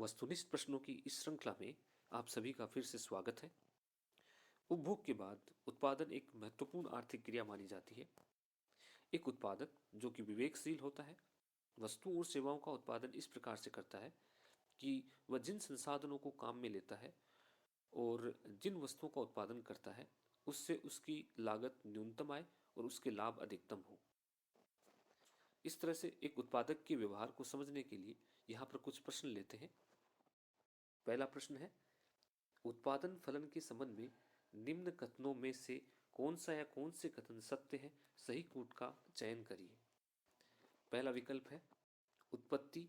वस्तुनिष्ठ प्रश्नों की इस श्रृंखला में आप सभी का फिर से स्वागत है। उपभोग के बाद उत्पादन एक महत्वपूर्ण आर्थिक क्रिया मानी जाती है। एक उत्पादक जो कि विवेकशील होता है, वस्तुओं और सेवाओं का उत्पादन इस प्रकार से करता है कि वह जिन संसाधनों को काम में लेता है और जिन वस्तुओं का उत्पादन करता है, उससे उसकी लागत न्यूनतम आए और उसके लाभ अधिकतम हो। इस तरह से एक उत्पादक के व्यवहार को समझने के लिए यहाँ पर कुछ प्रश्न लेते हैं। पहला प्रश्न है, उत्पादन फलन के संबंध में निम्न कथनों में से कौन सा या कौन से कथन सत्य है, सही कूट का चयन करिए। पहला विकल्प है, उत्पत्ति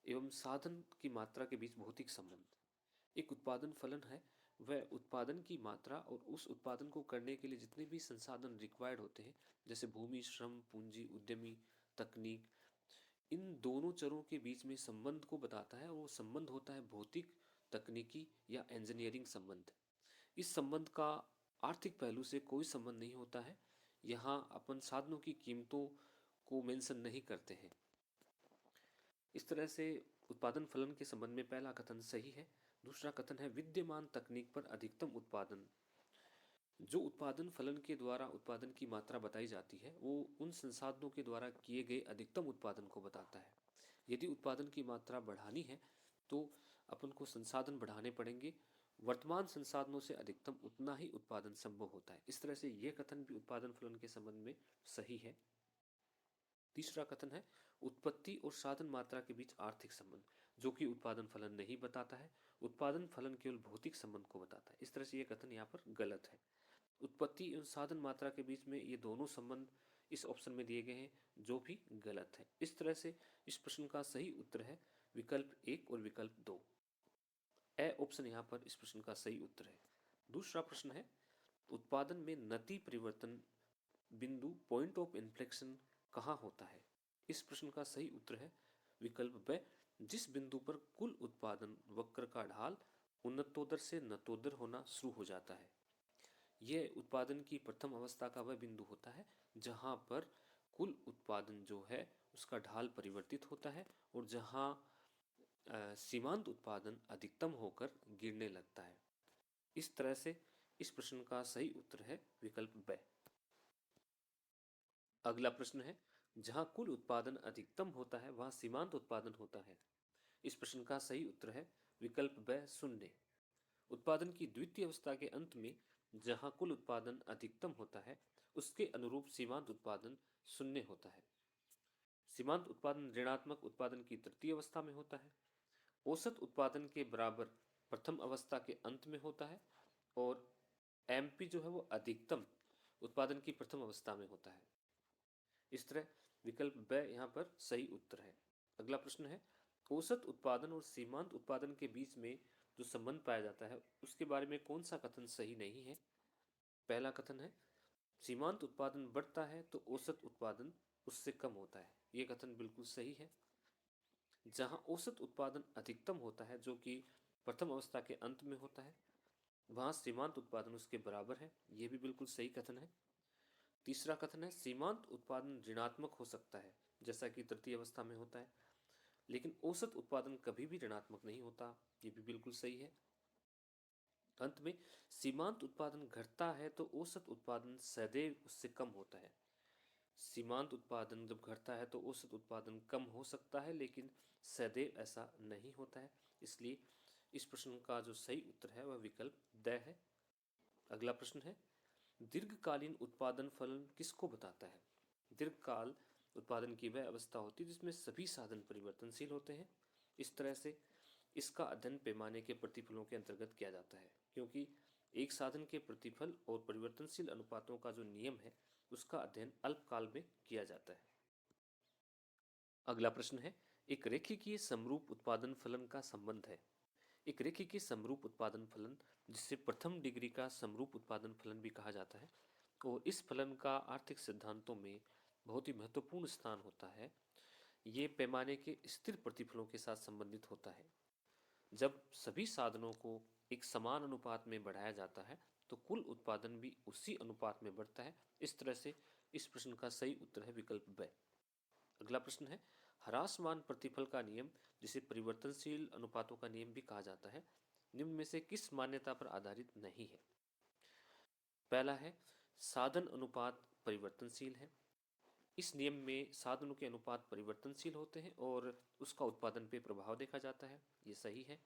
एवं साधन की मात्रा के बीच भौतिक संबंध। एक उत्पादन फलन है वह उत्पादन की मात्रा और उस उत्पादन को करने के लिए जितने भी संसाधन रिक्वायर्ड होते हैं, जैसे भूमि, श्रम, पूंजी, उद्यमी, तकनीक, इन दोनों चरों के बीच में संबंध को बताता है और वो संबंध होता है भौतिक, तकनीकी या इंजीनियरिंग संबंध। इस संबंध का आर्थिक पहलू से कोई संबंध नहीं होता है। यहाँ अपन साधनों की कीमतों को मेंशन नहीं करते हैं। इस तरह से उत्पादन फलन के संबंध में पहला कथन सही है। दूसरा कथन है, विद्यमान तकनीक पर अधिकतम उत्पादन। जो उत्पादन फलन के द्वारा उत्पादन की मात्रा बताई जाती है वो उन संसाधनों के द्वारा किए गए अधिकतम उत्पादन को बताता है। यदि उत्पादन की मात्रा बढ़ानी है तो अपन को संसाधन बढ़ाने पड़ेंगे। वर्तमान संसाधनों से अधिकतम उतना ही उत्पादन संभव होता है। इस तरह से यह कथन भी उत्पादन फलन के संबंध में सही है। तीसरा कथन है, उत्पत्ति और साधन मात्रा के बीच आर्थिक संबंध, जो कि उत्पादन फलन नहीं बताता है। उत्पादन फलन केवल भौतिक संबंध को बताता है। इस तरह से यह कथन यहाँ पर गलत है। उत्पत्ति एवं साधन मात्रा के बीच में ये दोनों संबंध इस ऑप्शन में दिए गए हैं, जो भी गलत है। इस तरह से इस प्रश्न का सही उत्तर है विकल्प 1 और विकल्प 2। ए ऑप्शन यहाँ पर इस प्रश्न का सही उत्तर है। दूसरा प्रश्न है, उत्पादन में नति परिवर्तन बिंदु पॉइंट ऑफ इन्फ्लेक्शन कहाँ होता है। इस प्रश्न का सही उत्तर है विकल्प ब, जिस बिंदु पर कुल उत्पादन वक्र का ढाल उन्नतोत्तर से नतोत्तर होना शुरू हो जाता है। यह उत्पादन की प्रथम अवस्था का वह बिंदु होता है जहां पर कुल उत्पादन जो है उसका ढाल परिवर्तित होता है और जहां सीमांत उत्पादन अधिकतम होकर गिरने लगता है। इस तरह से इस प्रश्न का सही उत्तर है विकल्प ब। अगला प्रश्न है, जहां कुल उत्पादन अधिकतम होता है वहां सीमांत उत्पादन होता है। इस प्रश्न का सही उत्तर है विकल्प ब, शून्य। उत्पादन की द्वितीय अवस्था के अंत में जहां कुल उत्पादन अधिकतम होता है उसके अनुरूप सीमांत उत्पादन शून्य होता है। सीमांत उत्पादन ऋणात्मक उत्पादन की तृतीय अवस्था में होता है। औसत उत्पादन के बराबर प्रथम अवस्था के अंत में होता है और एमपी जो है वो अधिकतम उत्पादन की प्रथम अवस्था में होता है। इस तरह विकल्प ब यहाँ पर सही उत्तर है। अगला प्रश्न है, औसत उत्पादन और सीमांत उत्पादन के बीच में जो संबंध पाया जाता है उसके बारे में कौन सा कथन सही नहीं है। पहला कथन है, सीमांत उत्पादन बढ़ता है तो औसत उत्पादन उससे कम होता है। ये कथन बिल्कुल सही है। जहां औसत उत्पादन अधिकतम होता है जो कि प्रथम अवस्था के अंत में होता है, वहां सीमांत उत्पादन उसके बराबर है। यह भी बिल्कुल सही कथन है। तीसरा कथन है, सीमांत उत्पादन ऋणात्मक हो सकता है जैसा कि तृतीय अवस्था में होता है, लेकिन औसत उत्पादन कभी भी ऋणात्मक नहीं होता। ये भी बिल्कुल सही है। अंत में सीमांत उत्पादन घटता है तो औसत उत्पादन सदैव उससे कम होता है। सीमांत उत्पादन जब घटता है तो औसत उत्पादन कम हो सकता है, लेकिन सदैव ऐसा नहीं होता है। इसलिए इस प्रश्न का जो सही उत्तर है वह विकल्प द है। अगला प्रश्न है, दीर्घकालीन उत्पादन फलन किसको बताता है। दीर्घकाल उत्पादन की वह अवस्था होती है जिसमें सभी साधन परिवर्तनशील होते हैं। इस तरह से इसका अध्ययन पैमाने के प्रतिफलों के अंतर्गत किया जाता है, क्योंकि एक साधन के प्रतिफल और परिवर्तनशील अनुपातों का जो नियम है उसका अध्ययन अल्पकाल में किया जाता है। अगला प्रश्न है, एक रेखीय समरूप उत्पादन फलन का संबंध है। एक रेखीय समरूप उत्पादन फलन, जिसे प्रथम डिग्री का समरूप उत्पादन फलन भी कहा जाता है, और इस फलन का आर्थिक सिद्धांतों में बहुत ही महत्वपूर्ण स्थान होता है। ये पैमाने के स्थिर प्रतिफलों के साथ संबंधित होता है। जब सभी साधनों को एक समान अनुपात में बढ़ाया जाता है तो कुल उत्पादन भी उसी अनुपात में बढ़ता है। इस तरह से इस प्रश्न का सही उत्तर है विकल्प ब। अगला प्रश्न है, ह्रासमान प्रतिफल का नियम, जिसे परिवर्तनशील अनुपातों का नियम भी कहा जाता है, निम्न में से किस मान्यता पर आधारित नहीं है? पहला है, साधन अनुपात परिवर्तनशील है। इस नियम में साधनों के अनुपात परिवर्तनशील होते हैं और उसका उत्पादन पे प्रभाव देखा जाता है। ये सही है।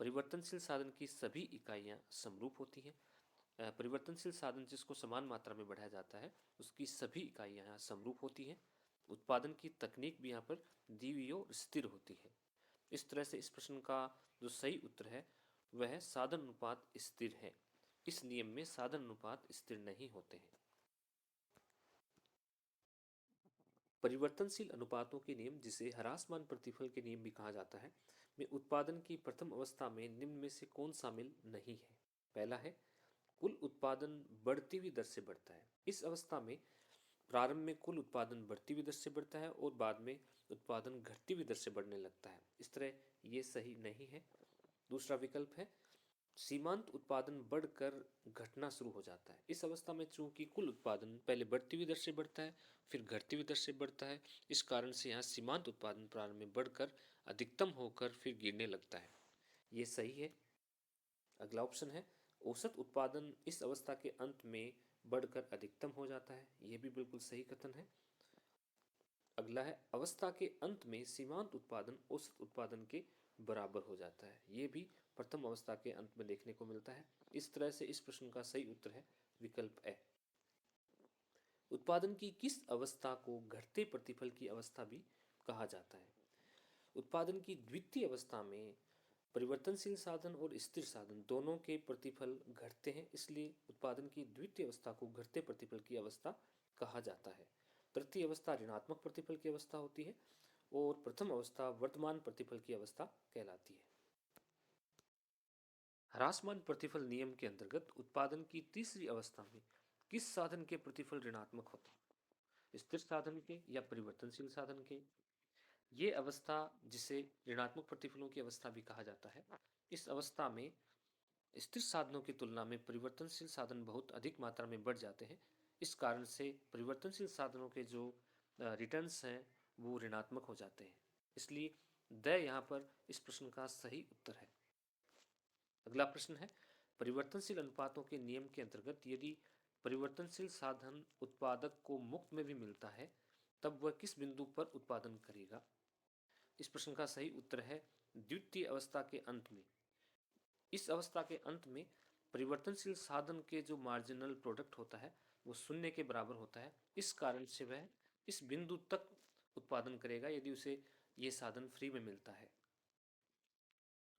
परिवर्तनशील साधन की सभी इकाइयां समरूप होती हैं। परिवर्तनशील साधन जिसको समान मात्रा में बढ़ाया जाता है, उसकी सभी इकाइयां यहाँ समरूप होती हैं। उत्पादन की तकनीक भी यहाँ पर दी हुई और स्थिर होती है। इस तरह से इस प्रश्न का जो सही उत्तर है वह है साधन अनुपात स्थिर है। इस नियम में साधन अनुपात स्थिर नहीं होते हैं। परिवर्तनशील अनुपातों के नियम, जिसे ह्रासमान प्रतिफल के नियम भी कहा जाता है, में उत्पादन की प्रथम अवस्था में निम्न में से कौन शामिल नहीं है? पहला है, कुल उत्पादन बढ़ती हुई दर से बढ़ता है। इस अवस्था में प्रारंभ में कुल उत्पादन बढ़ती हुई दर से बढ़ता है और बाद में उत्पादन घटती हुई दर से बढ़ने लगता है। इस तरह ये सही नहीं है। दूसरा विकल्प है, सीमांत उत्पादन बढ़कर घटना शुरू हो जाता है। इस अवस्था में चूंकि कुल उत्पादन पहले बढ़ती हुई दर से बढ़ता है, फिर घटती हुई दर से बढ़ता है, इस कारण से यहाँ सीमांत उत्पादन प्रारंभ में बढ़कर अधिकतम होकर फिर गिरने लगता है। ये सही है। अगला ऑप्शन है, औसत उत्पादन इस अवस्था के अंत में बढ़कर अधिकतम हो जाता है। यह भी बिल्कुल सही कथन है। अगला है, अवस्था के अंत में सीमांत उत्पादन औसत उत्पादन के बराबर हो जाता है। ये भी प्रथम अवस्था के अंत में देखने को मिलता है। इस तरह से इस प्रश्न का सही उत्तर है विकल्प ए। उत्पादन की किस अवस्था को घटते प्रतिफल की अवस्था भी कहा जाता है? उत्पादन की द्वितीय अवस्था में परिवर्तनशील साधन और स्थिर साधन दोनों के प्रतिफल घटते हैं, इसलिए उत्पादन की द्वितीय अवस्था को घटते प्रतिफल की अवस्था कहा जाता है। तृतीय अवस्था ऋणात्मक प्रतिफल की अवस्था होती है और प्रथम अवस्था वर्तमान प्रतिफल की अवस्था कहलाती है। ह्रासमान प्रतिफल नियम के अंतर्गत उत्पादन की तीसरी अवस्था में किस साधन के प्रतिफल ऋणात्मक होते हैं? स्थिर साधन के या परिवर्तनशील साधन के? ये अवस्था, जिसे ऋणात्मक प्रतिफलों की अवस्था भी कहा जाता है, इस अवस्था में स्थिर साधनों की तुलना में परिवर्तनशील साधन बहुत अधिक मात्रा में बढ़ जाते हैं। इस कारण से परिवर्तनशील साधनों के जो रिटर्न्स हैं वो ऋणात्मक हो जाते हैं। इसलिए द यहाँ पर इस प्रश्न का सही उत्तर है। अगला प्रश्न है, परिवर्तनशील अनुपातों के नियम के अंतर्गत यदि परिवर्तनशील साधन उत्पादक को मुफ्त में भी मिलता है, तब वह किस बिंदु पर उत्पादन करेगा? इस प्रश्न का सही उत्तर है द्वितीय अवस्था के अंत में। इस अवस्था के अंत में परिवर्तनशील साधन के जो मार्जिनल प्रोडक्ट होता है वो शून्य के बराबर होता है। इस कारण से वह इस बिंदु तक उत्पादन करेगा यदि उसे ये साधन फ्री में मिलता है।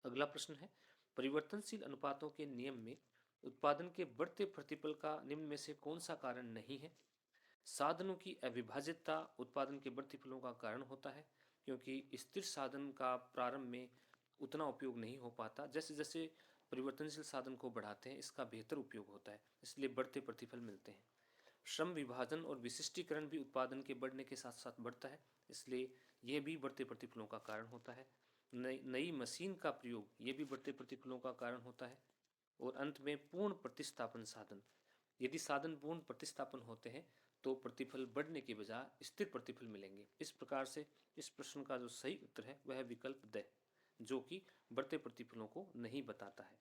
अगला प्रश्न है, परिवर्तनशील अनुपातों के नियम में उत्पादन के बढ़ते प्रतिफल का निम्न में से कौन सा कारण नहीं है? साधनों की अविभाजितता उत्पादन के प्रतिफलों का कारण होता है, क्योंकि स्थिर साधन का प्रारंभ में उतना उपयोग नहीं हो पाता। जैसे जैसे परिवर्तनशील साधन को बढ़ाते हैं इसका बेहतर उपयोग होता है, इसलिए बढ़ते प्रतिफल मिलते हैं। श्रम विभाजन और विशिष्टीकरण भी उत्पादन के बढ़ने के साथ साथ बढ़ता है, इसलिए यह भी बढ़ते प्रतिफलों का कारण होता है। नई मशीन का प्रयोग ये भी बढ़ते प्रतिफलों का कारण होता है। और अंत में पूर्ण प्रतिस्थापन साधन, यदि साधन पूर्ण प्रतिस्थापन होते हैं तो प्रतिफल बढ़ने के बजाय स्थिर प्रतिफल मिलेंगे। इस प्रकार से इस प्रश्न का जो सही उत्तर है वह है विकल्प द, जो कि बढ़ते प्रतिफलों को नहीं बताता है।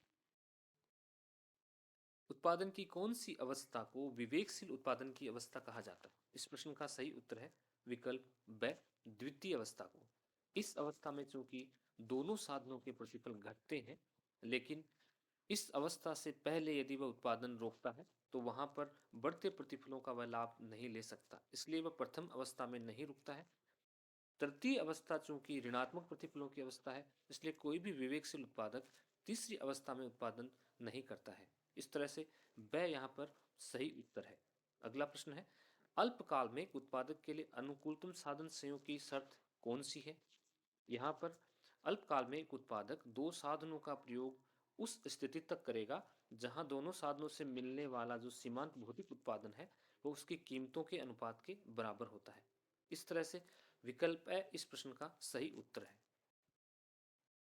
उत्पादन की कौन सी अवस्था को विवेकशील उत्पादन की अवस्था कहा जाता है? इस प्रश्न का सही उत्तर है विकल्प ब, द्वितीय अवस्था को। इस अवस्था में चूंकि दोनों साधनों के प्रतिफल घटते हैं, लेकिन इस अवस्था से पहले यदि वह उत्पादन रोकता है तो वहां पर बढ़ते प्रतिफलों का वह लाभ नहीं ले सकता, इसलिए वह प्रथम अवस्था में नहीं रुकता है। तृतीय अवस्था चूंकि ऋणात्मक प्रतिफलों की अवस्था है, इसलिए कोई भी विवेकशील उत्पादक तीसरी अवस्था में उत्पादन नहीं करता है। इस तरह से ब यहाँ पर सही उत्तर है। अगला प्रश्न है, अल्पकाल में एक उत्पादक के लिए अनुकूलतम साधन संयोग की शर्त कौन सी है? यहाँ पर अल्पकाल में एक उत्पादक दो साधनों का प्रयोग उस स्थिति तक करेगा जहां दोनों साधनों से मिलने वाला जो सीमांत भौतिक उत्पादन है वो उसकी कीमतों के अनुपात के बराबर होता है। इस तरह से विकल्प है इस प्रश्न का सही उत्तर है।